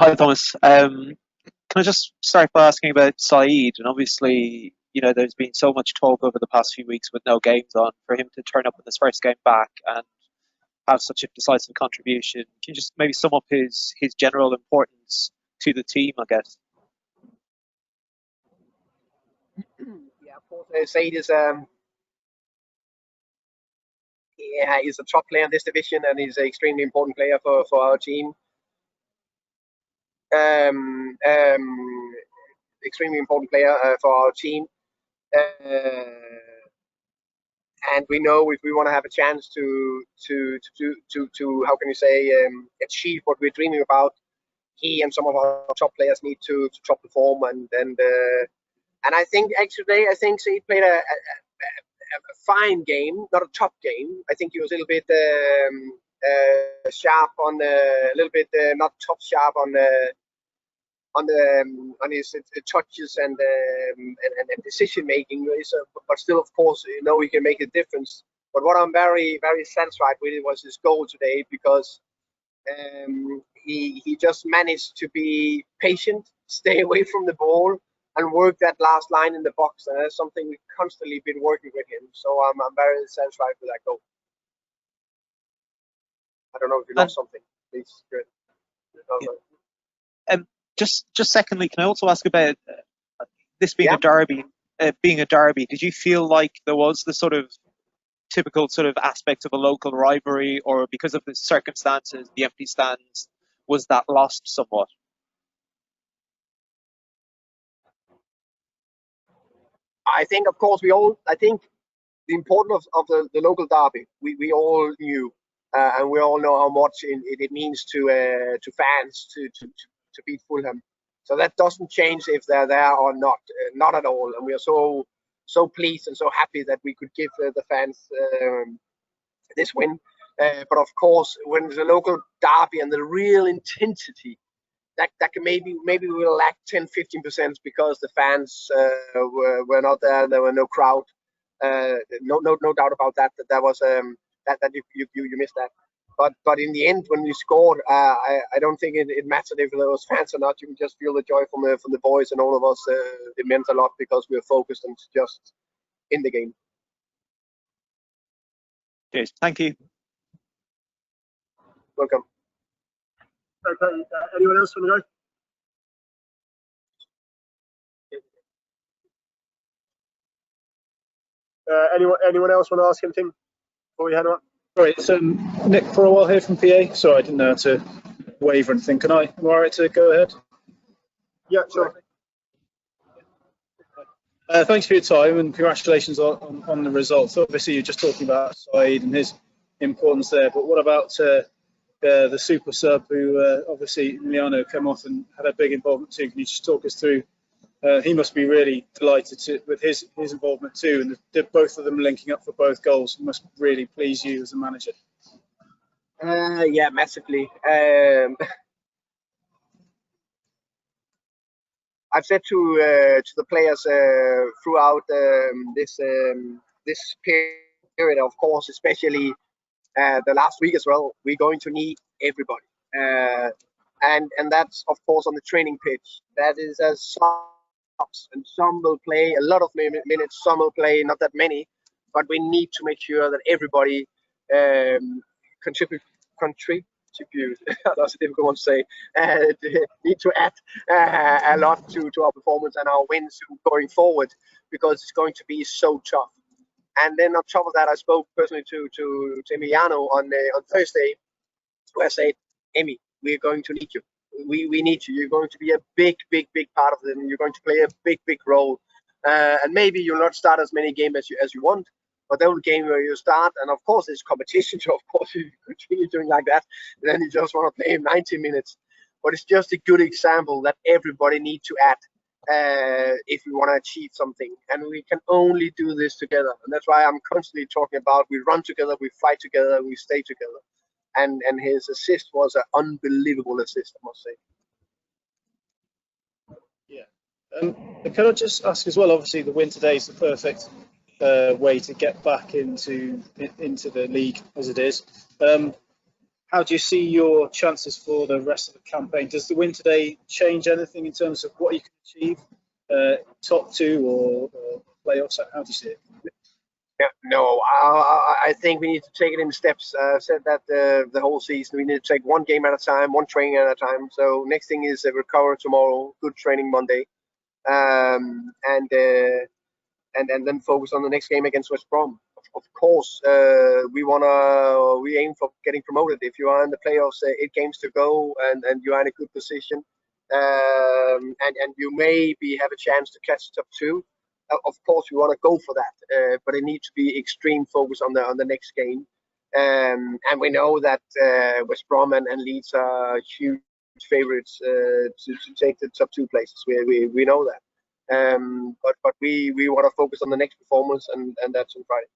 Hi, Thomas. Can I just start by asking about Saeed? And obviously, there's been so much talk over the past few weeks with no games on for him to turn up in his first game back and have such a decisive contribution. Can you just maybe sum up his general importance to the team, I guess? Yeah, of course. Said is he's a top player in this division, and he's an extremely important player for our team. Extremely important player for our team. And we know if we want to have a chance to how can you say achieve what we're dreaming about, he and some of our top players need to top perform, and I think actually he played a fine game, not a top game. I think he was a little bit sharp on a little bit not top sharp on his touches and decision making. But still, of course, he can make a difference. But what I'm very very satisfied with was his goal today, because he just managed to be patient, stay away from the ball, and work that last line in the box. And that's something we've constantly been working with him. So I'm very satisfied with that goal. I don't know if you lost something. Please, good. Just secondly, can I also ask about this being a derby? Being a derby, did you feel like there was the sort of typical sort of aspect of a local rivalry, or because of the circumstances, the empty stands, was that lost somewhat? I think, of course, I think the importance of the local derby, we all knew, and we all know how much it means to fans to beat Fulham. So that doesn't change if they're there or not, not at all. And we are so pleased and so happy that we could give the fans this win. But of course, when it's a local derby and the real intensity, that can maybe we'll lack 10-15% because the fans were not there. There were no crowd. No doubt about that. That was that you missed that. But in the end, when we scored, I don't think it mattered if there was fans or not. You can just feel the joy from the boys and all of us. It meant a lot because we were focused and just in the game. Cheers. Thank you. Welcome. Okay. Anyone else want to go? Anyone else want to ask anything before we head on? Sorry, it's Nick for a while here from PA. Sorry, I didn't know how to wave or anything. Am I all right to go ahead? Yeah, sure. Thanks for your time and congratulations on the results. Obviously, you're just talking about Saeed and his importance there, but what about the super sub who obviously Emiliano came off and had a big involvement too? Can you just talk us through? He must be really delighted with his involvement too, and both of them linking up for both goals must really please you as a manager. Yeah, massively. I've said to the players throughout this period, of course, especially the last week as well, we're going to need everybody, and that's of course on the training pitch. That is as and some will play a lot of minutes, some will play not that many, but we need to make sure that everybody contribute. That's a difficult one to say. Need to add a lot to our performance and our wins going forward, because it's going to be so tough. And then on top of that, I spoke personally to Emiliano on Thursday, where I said, Emi, we're going to need you. We need you. You're going to be a big part of them. You're going to play a big role. And maybe you'll not start as many games as you want, but there will be a game where you start. And of course, there's competition. So of course, if you continue doing like that, then you just want to play 90 minutes. But it's just a good example that everybody needs to add if we want to achieve something. And we can only do this together. And that's why I'm constantly talking about we run together, we fight together, we stay together. And his assist was an unbelievable assist, I must say. Yeah. Can I just ask as well? Obviously, the win today is the perfect way to get back into the league as it is. how do you see your chances for the rest of the campaign? Does the win today change anything in terms of what you can achieve, top two or playoffs? How do you see it? Yeah, no, I think we need to take it in steps. I've said that the whole season. We need to take one game at a time, one training at a time. So next thing is recover tomorrow, good training Monday, and then focus on the next game against West Brom. Of course, we aim for getting promoted. If you are in the playoffs, 8 games to go, and you are in a good position, and you maybe have a chance to catch top two. Of course, we want to go for that, but it needs to be extreme focus on the next game. And we know that West Brom and Leeds are huge favorites to take the top 2 places. We know that. But we want to focus on the next performance, and that's on Friday.